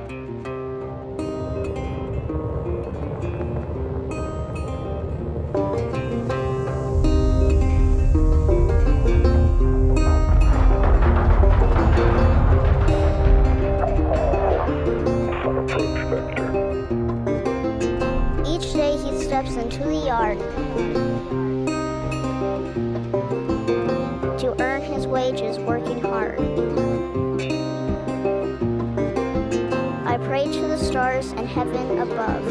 Each day he steps into the yard to earn his wages working hard. I pray to the stars and heaven above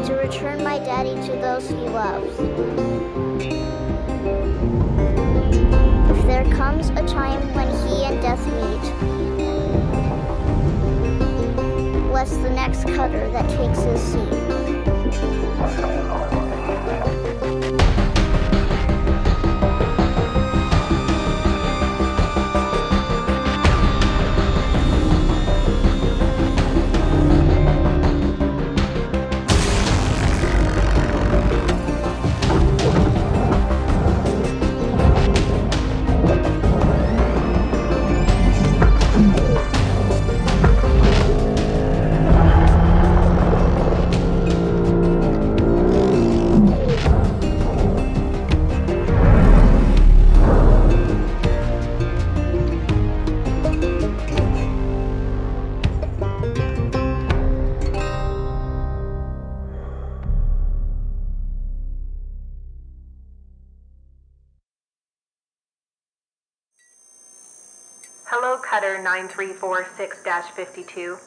to return my daddy to those he loves. If there comes a time when he and death meet, bless the next cutter that takes his seat. Hello, Cutter 9346-52.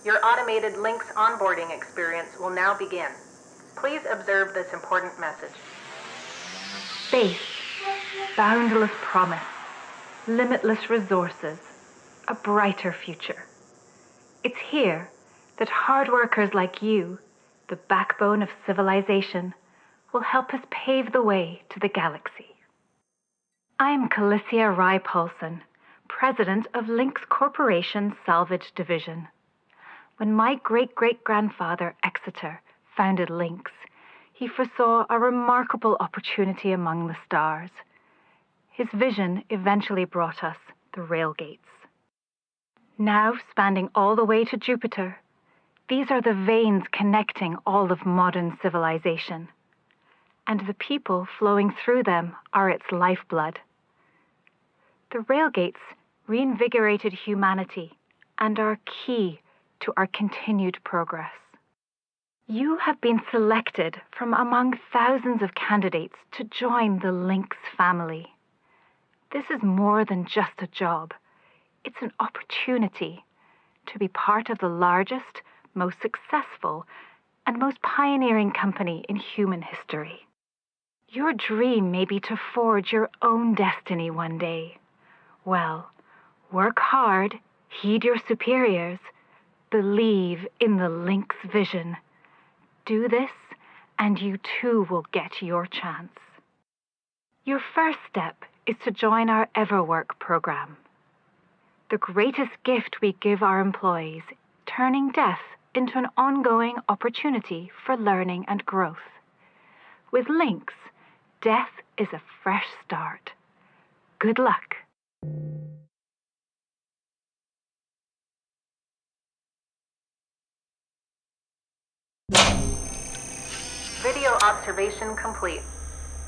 Your automated Lynx onboarding experience will now begin. Please observe this important message. Space, boundless promise, limitless resources, a brighter future. It's here that hard workers like you, the backbone of civilization, will help us pave the way to the galaxy. I'm Calicia Rye-Paulson, president of Lynx Corporation's Salvage Division. When my great-great-grandfather Exeter founded Lynx, he foresaw a remarkable opportunity among the stars. His vision eventually brought us the railgates. Now spanning all the way to Jupiter, these are the veins connecting all of modern civilization. And the people flowing through them are its lifeblood. The railgates reinvigorated humanity and are key to our continued progress. You have been selected from among thousands of candidates to join the Lynx family. This is more than just a job. It's an opportunity to be part of the largest, most successful, and most pioneering company in human history. Your dream may be to forge your own destiny one day. Well, work hard, heed your superiors, believe in the Lynx vision. Do this, and you too will get your chance. Your first step is to join our EverWork program. The greatest gift we give our employees, turning death into an ongoing opportunity for learning and growth. With Lynx, death is a fresh start. Good luck. Video observation complete.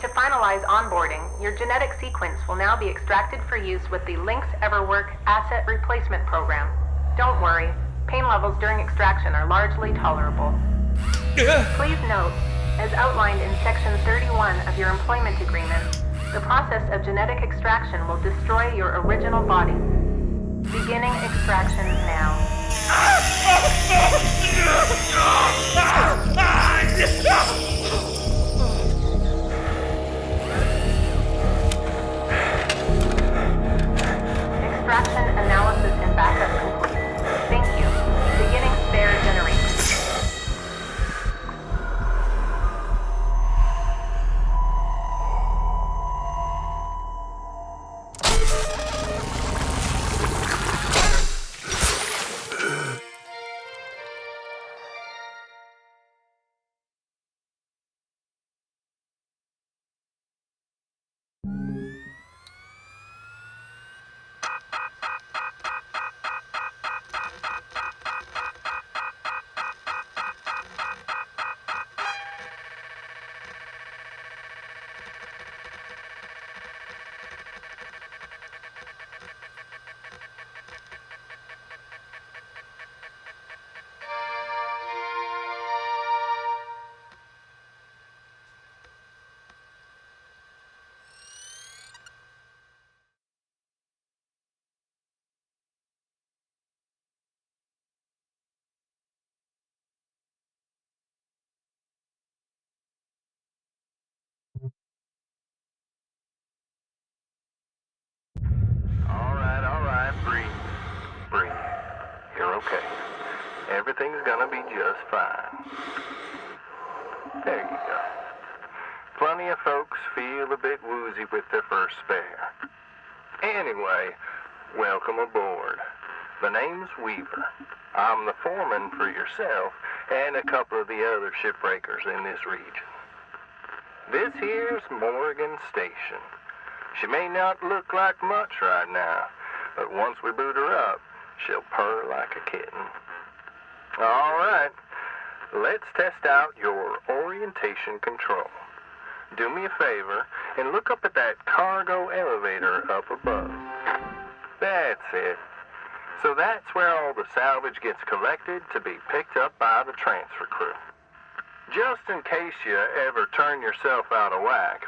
To finalize onboarding, your genetic sequence will now be extracted for use with the Lynx EverWork Asset Replacement Program. Don't worry, pain levels during extraction are largely tolerable. Please note, as outlined in Section 31 of your employment agreement, the process of genetic extraction will destroy your original body. Beginning extraction now. Extraction analysis and backup complete. Thank you. Beginning spare generation. okay. Everything's gonna be just fine. There you go. Plenty of folks feel a bit woozy with their first spare. Anyway, welcome aboard. The name's Weaver. I'm the foreman for yourself and a couple of the other shipbreakers in this region. This here's Morgan Station. She may not look like much right now, but once we boot her up, she'll purr like a kitten. All right, let's test out your orientation control. Do me a favor and look up at that cargo elevator up above. That's it. So that's where all the salvage gets collected to be picked up by the transfer crew. Just in case you ever turn yourself out of whack,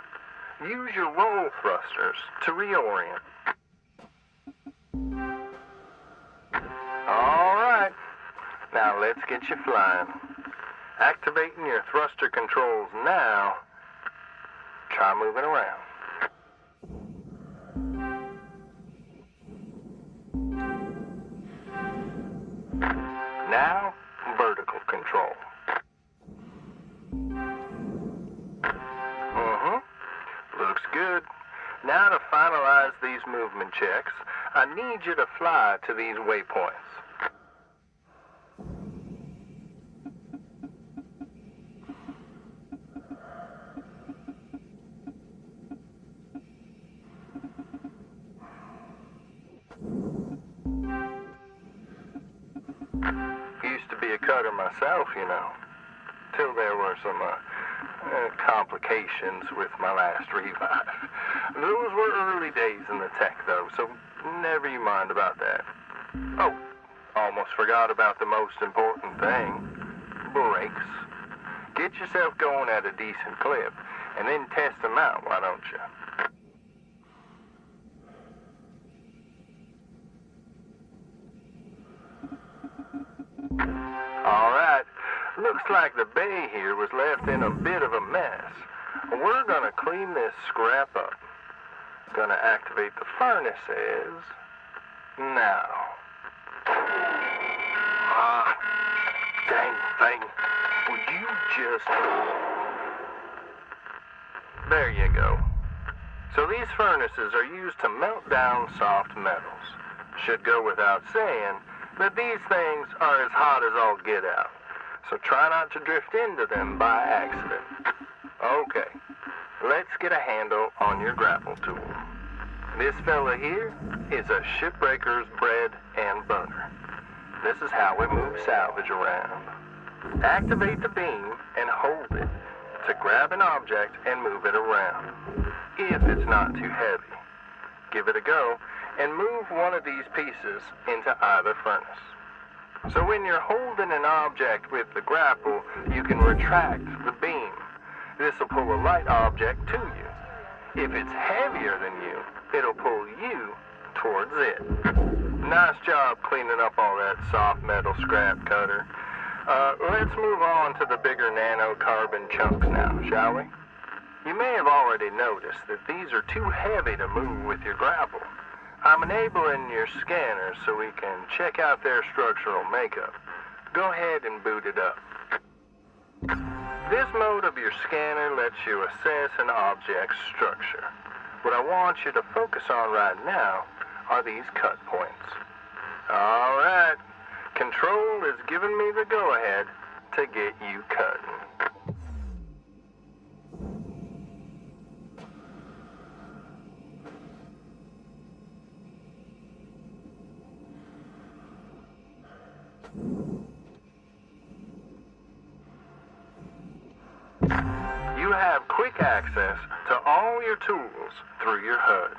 use your roll thrusters to reorient. All right, now let's get you flying. Activating your thruster controls now. Try moving around. Now, vertical control. Looks good. Now to finalize these movement checks, I need you to fly to these waypoints. Used to be a cutter myself, you know, till there were some complications with my last revive. Those were early days in the tech, though, so never you mind about that. Oh, almost forgot about the most important thing. Brakes. Get yourself going at a decent clip, and then test them out, why don't you? All right. Looks like the bay here was left in a bit of a mess. We're gonna clean this scrap up. Gonna activate the furnaces now. Ah, dang thing. Would you just... There you go. So these furnaces are used to melt down soft metals. Should go without saying, but these things are as hot as all get out. So try not to drift into them by accident. Okay, let's get a handle on your grapple tool. This fella here is a shipbreaker's bread and butter. This is how we move salvage around. Activate the beam and hold it to grab an object and move it around, if it's not too heavy. Give it a go and move one of these pieces into either furnace. So when you're holding an object with the grapple, you can retract the beam. This will pull a light object to you. If it's heavier than you, it'll pull you towards it. Nice job cleaning up all that soft metal scrap, Cutter. Let's move on to the bigger nanocarbon chunks now, shall we? You may have already noticed that these are too heavy to move with your grapple. I'm enabling your scanner so we can check out their structural makeup. Go ahead and boot it up. This mode of your scanner lets you assess an object's structure. What I want you to focus on right now are these cut points. All right, Control is giving me the go-ahead to get you cutting. You have quick access to all your tools through your HUD.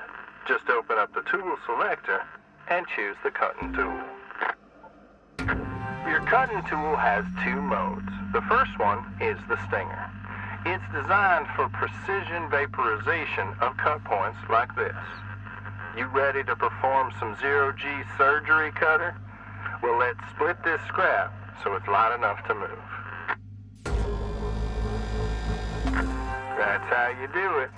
Just open up the tool selector and choose the cutting tool. Your cutting tool has two modes. The first one is the stinger. It's designed for precision vaporization of cut points like this. You ready to perform some zero-G surgery, Cutter? Well, let's split this scrap so it's light enough to move. That's how you do it.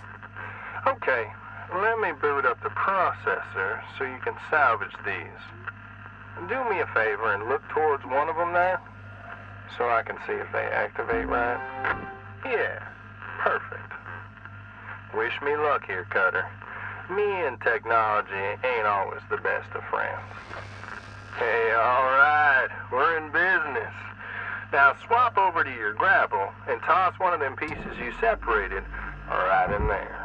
Okay, let me boot up the processor so you can salvage these. do me a favor and look towards one of them there, so I can see if they activate right. Yeah, perfect. Wish me luck here, Cutter. Me and technology ain't always the best of friends. Hey, all right, we're in business. Now swap over to your grapple and toss one of them pieces you separated right in there.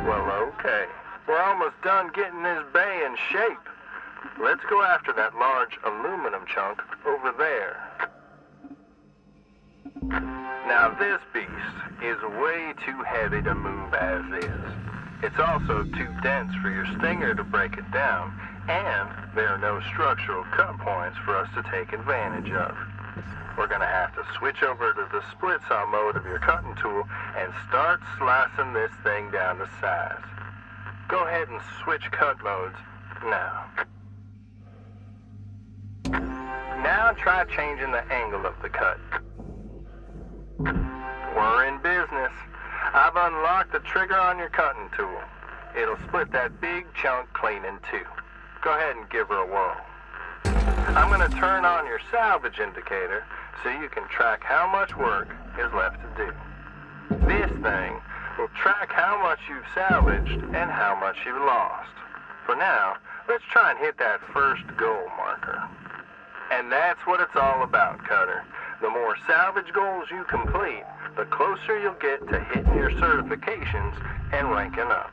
Well, okay. We're almost done getting this bay in shape. Let's go after that large aluminum chunk over there. Now this beast is way too heavy to move as is. It's also too dense for your stinger to break it down, and there are no structural cut points for us to take advantage of. We're gonna have to switch over to the split saw mode of your cutting tool and start slicing this thing down to size. Go ahead and switch cut modes now. Now try changing the angle of the cut. We're in business. I've unlocked the trigger on your cutting tool. It'll split that big chunk clean in two. Go ahead and give her a whirl. I'm gonna turn on your salvage indicator so you can track how much work is left to do. This thing will track how much you've salvaged and how much you've lost. For now, let's try and hit that first goal marker. And that's what it's all about, Cutter. The more salvage goals you complete, the closer you'll get to hitting your certifications and ranking up.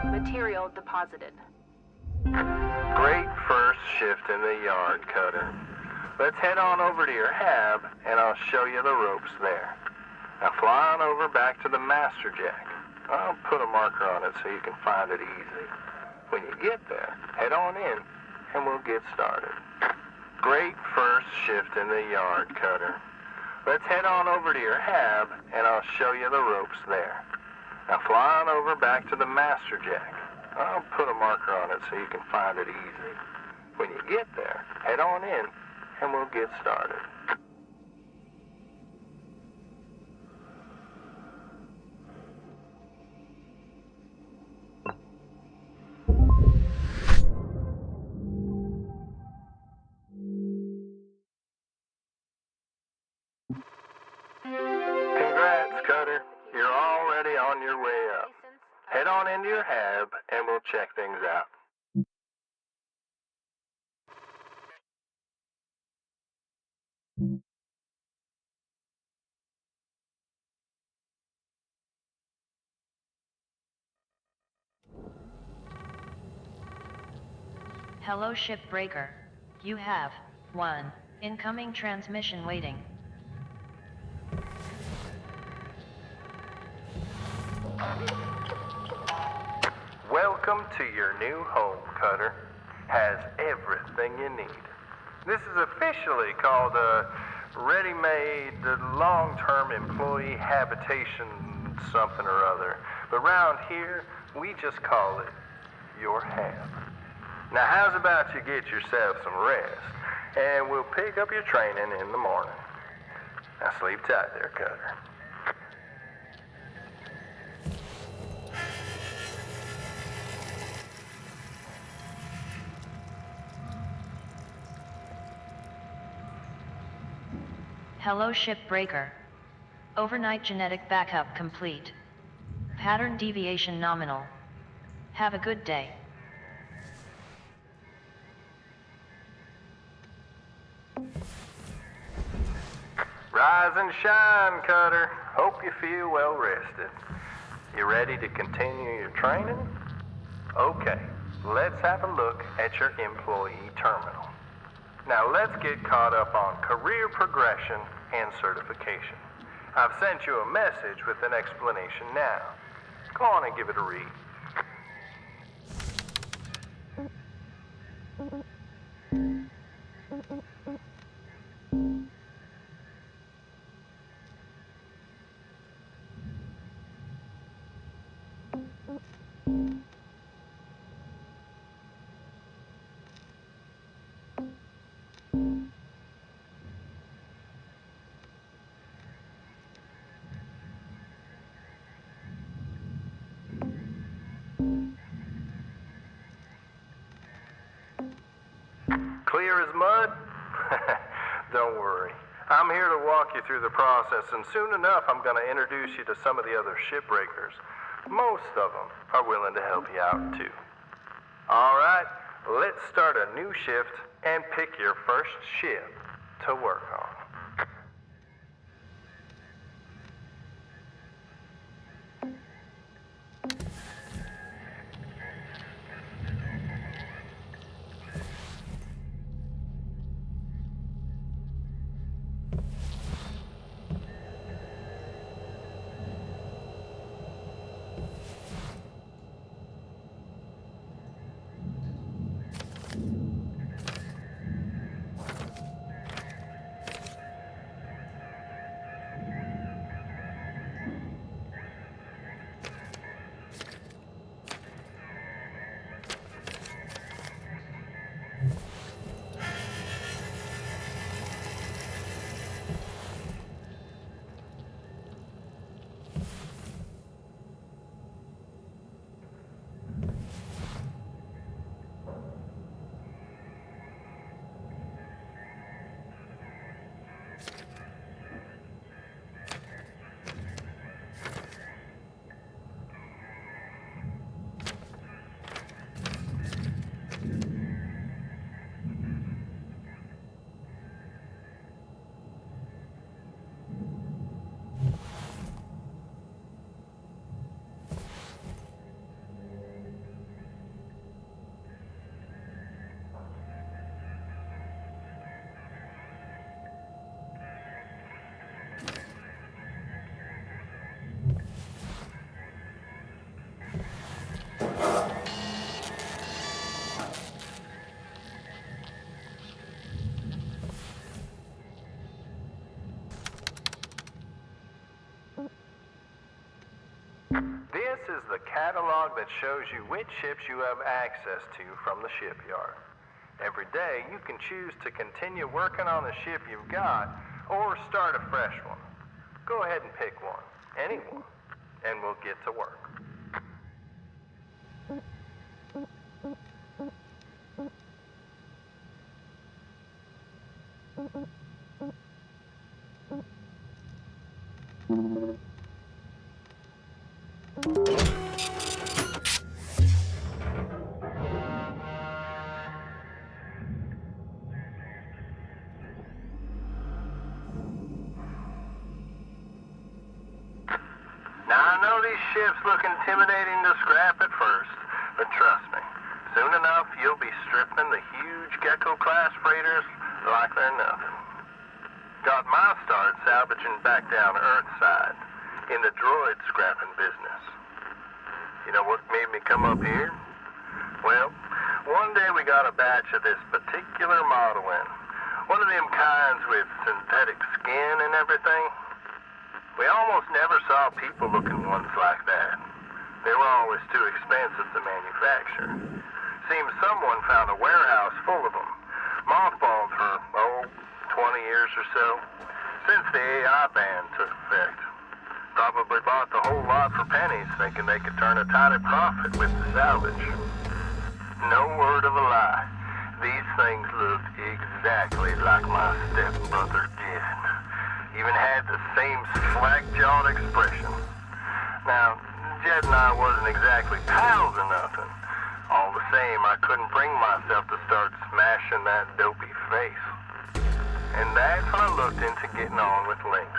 Material deposited. Great first shift in the yard, Cutter. Let's head on over to your hab, and I'll show you the ropes there. Now fly on over back to the master jack. I'll put a marker on it so you can find it easy. When you get there, head on in, and we'll get started. Great first shift in the yard, Cutter. Let's head on over to your hab, and I'll show you the ropes there. Now fly on over back to the master jack. I'll put a marker on it so you can find it easy. When you get there, head on in, and we'll get started. Congrats, Cutter. You're already on your way up. Head on into your hab, and we'll check things out. Hello, Shipbreaker. You have 1 incoming transmission waiting. Welcome to your new home, Cutter. Has everything you need. This is officially called a ready-made long-term employee habitation something or other, but round here, we just call it your hab. Now how's about you get yourself some rest, and we'll pick up your training in the morning. Now sleep tight there, Cutter. Hello, Shipbreaker. Overnight genetic backup complete. Pattern deviation nominal. Have a good day. Rise and shine, Cutter. Hope you feel well rested. You ready to continue your training? Okay, let's have a look at your employee terminal. Now let's get caught up on career progression and certification. I've sent you a message with an explanation now. Go on and give it a read. Clear as mud? Don't worry. I'm here to walk you through the process, and soon enough I'm going to introduce you to some of the other shipbreakers. Most of them are willing to help you out, too. All right, let's start a new shift and pick your first ship to work on. This is the catalog that shows you which ships you have access to from the shipyard. Every day, you can choose to continue working on the ship you've got or start a fresh one. Go ahead and pick one, any one, and we'll get to work. Now, I know these ships look intimidating to scrap at first, but trust me, soon enough you'll be stripping the huge Gecko-class freighters like they're nothing. Got my start salvaging back down Earthside in the droid scrapping business. You know what made me come up here? Well, one day we got a batch of this particular model in. One of them kinds with synthetic skin and everything. We almost never saw people-looking ones like that. They were always too expensive to manufacture. Seems someone found a warehouse full of them, mothballed for, 20 years or so, since the AI ban took effect. Probably bought the whole lot for pennies, thinking they could turn a tidy profit with the salvage. No word of a lie. These things looked exactly like my stepbrother did. Even had the same slack-jawed expression. Now, Jed and I wasn't exactly pals or nothing. All the same, I couldn't bring myself to start smashing that dopey face. And that's when I looked into getting on with Lynx.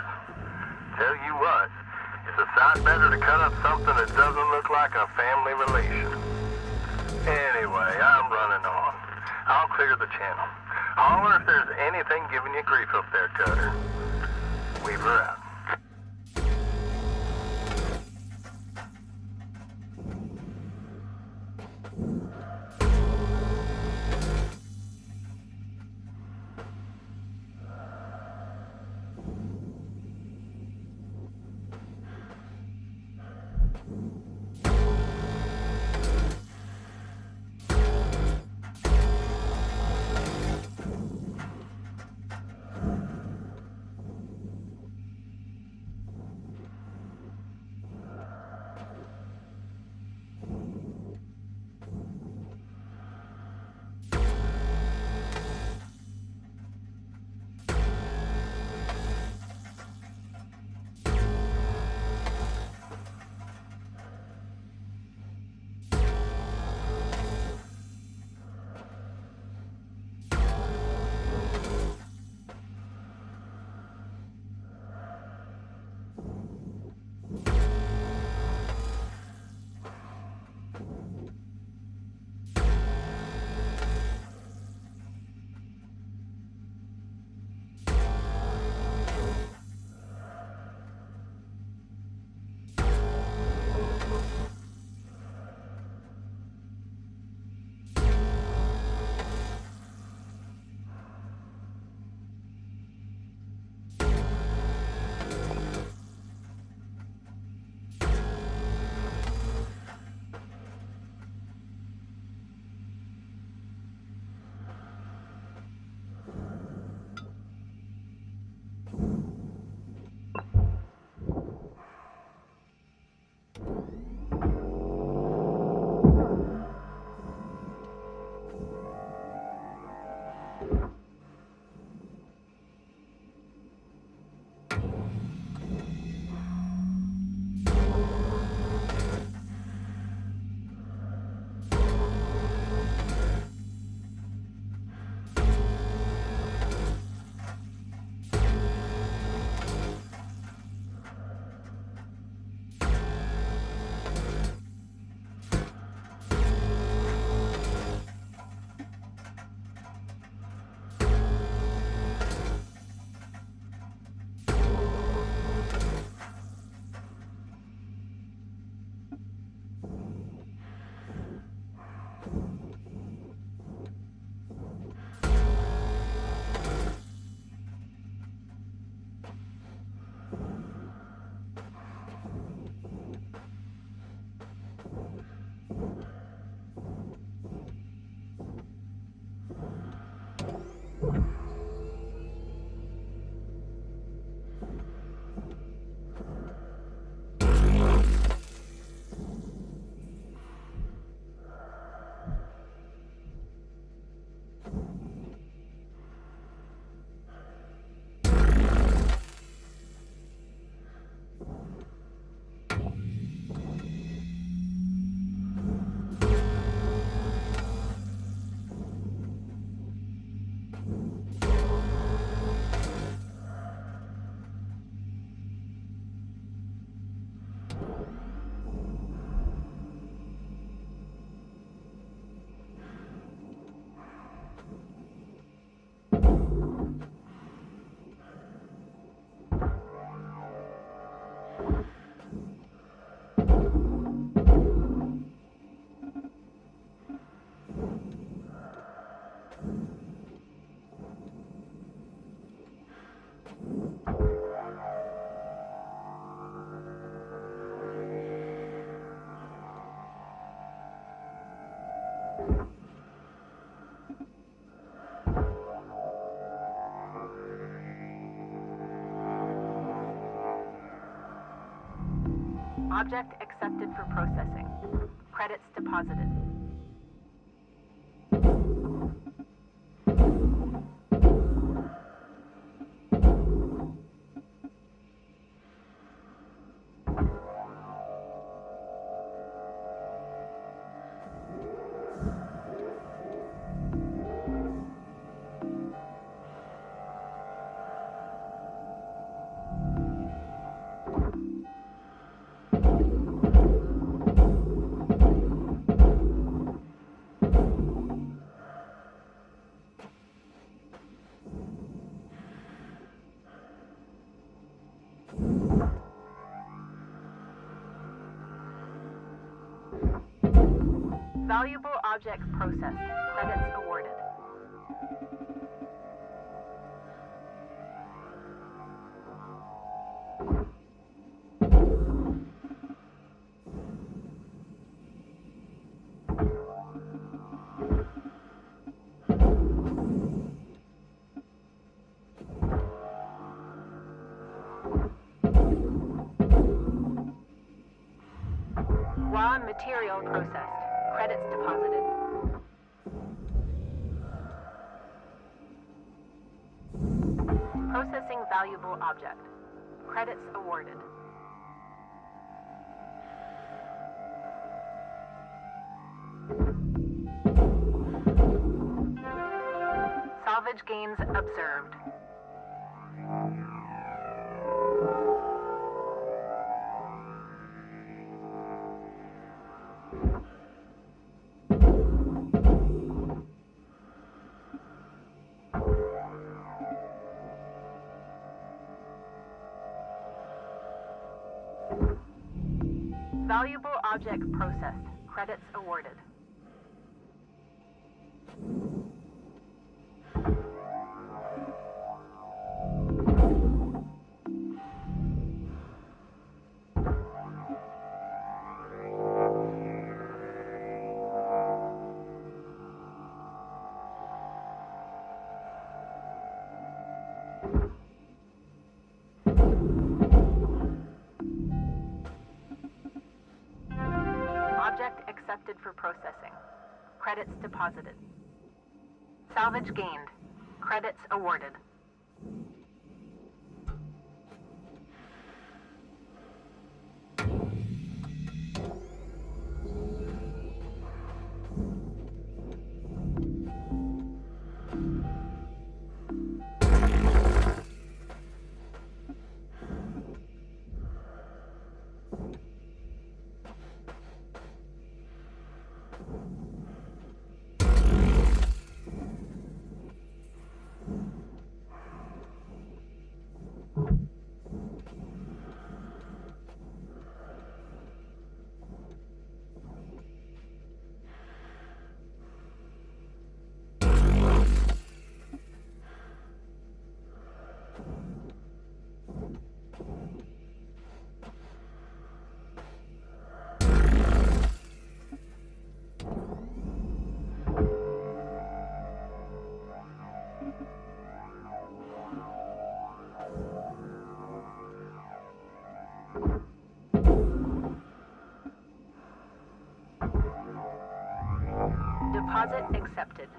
Tell you what, it's a sight better to cut up something that doesn't look like a family relation. Anyway, I'm running on. I'll clear the channel. Holler if there's anything giving you grief up there, Cutter. Weaver out. Object accepted for processing. Credits deposited. Valuable object processed. Credits awarded. Raw material processed. Credits deposited. Processing valuable object. Credits awarded. Salvage gains observed. Valuable object processed. Credits awarded. Object accepted for processing. Credits deposited. Salvage gained. Credits awarded. Deposit accepted.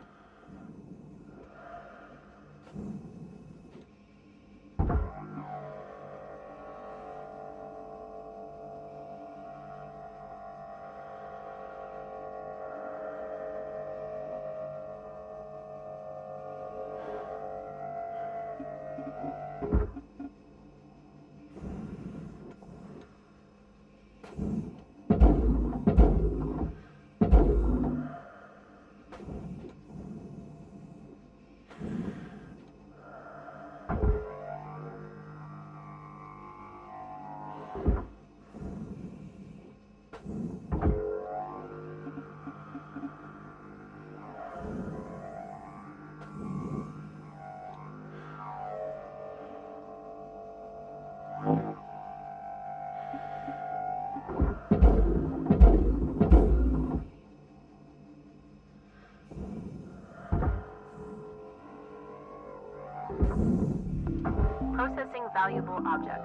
Processing valuable object.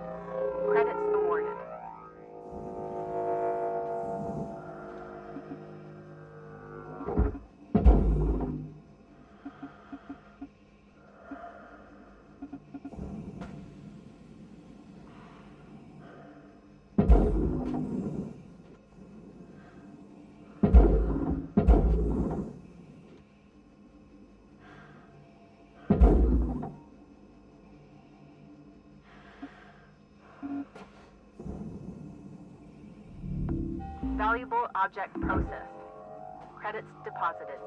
Credits awarded. Valuable object processed. Credits deposited.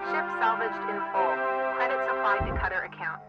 Ship salvaged in full. Credits applied to cutter account.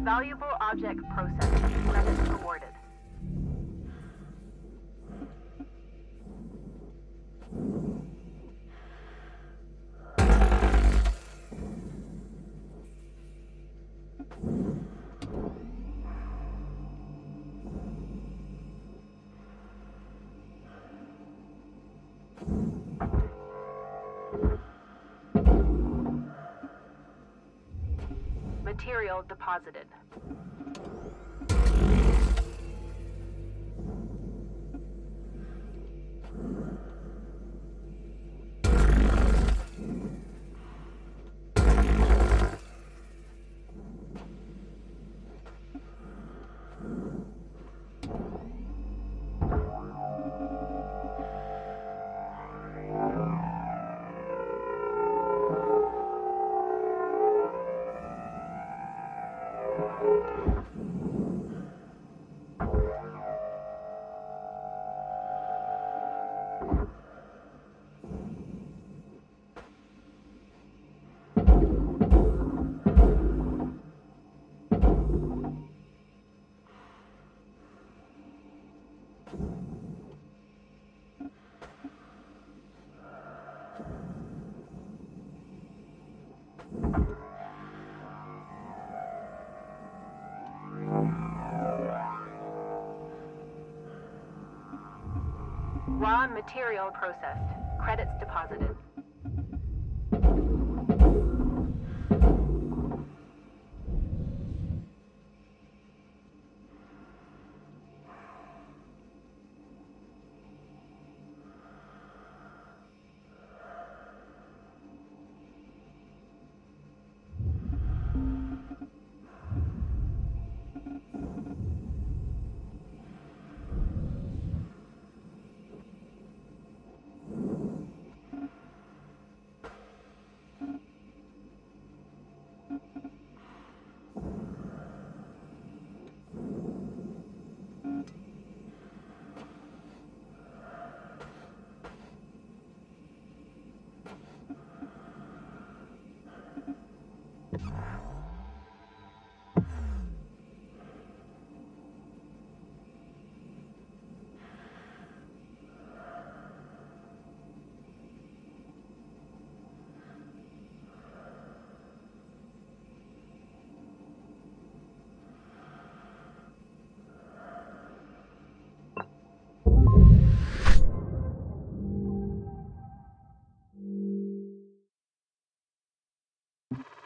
Valuable object processed. Credits awarded. Material deposited. Raw material processed. Credits deposited.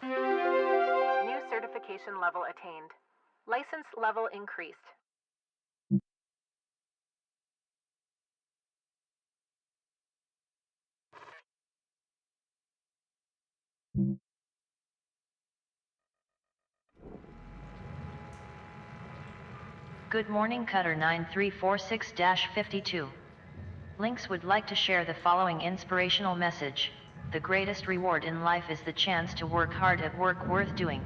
New certification level attained. License level increased. Good morning, Cutter 9346-52. Lynx would like to share the following inspirational message. The greatest reward in life is the chance to work hard at work worth doing.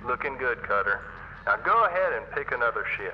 Looking good, Cutter. Now go ahead and pick another ship.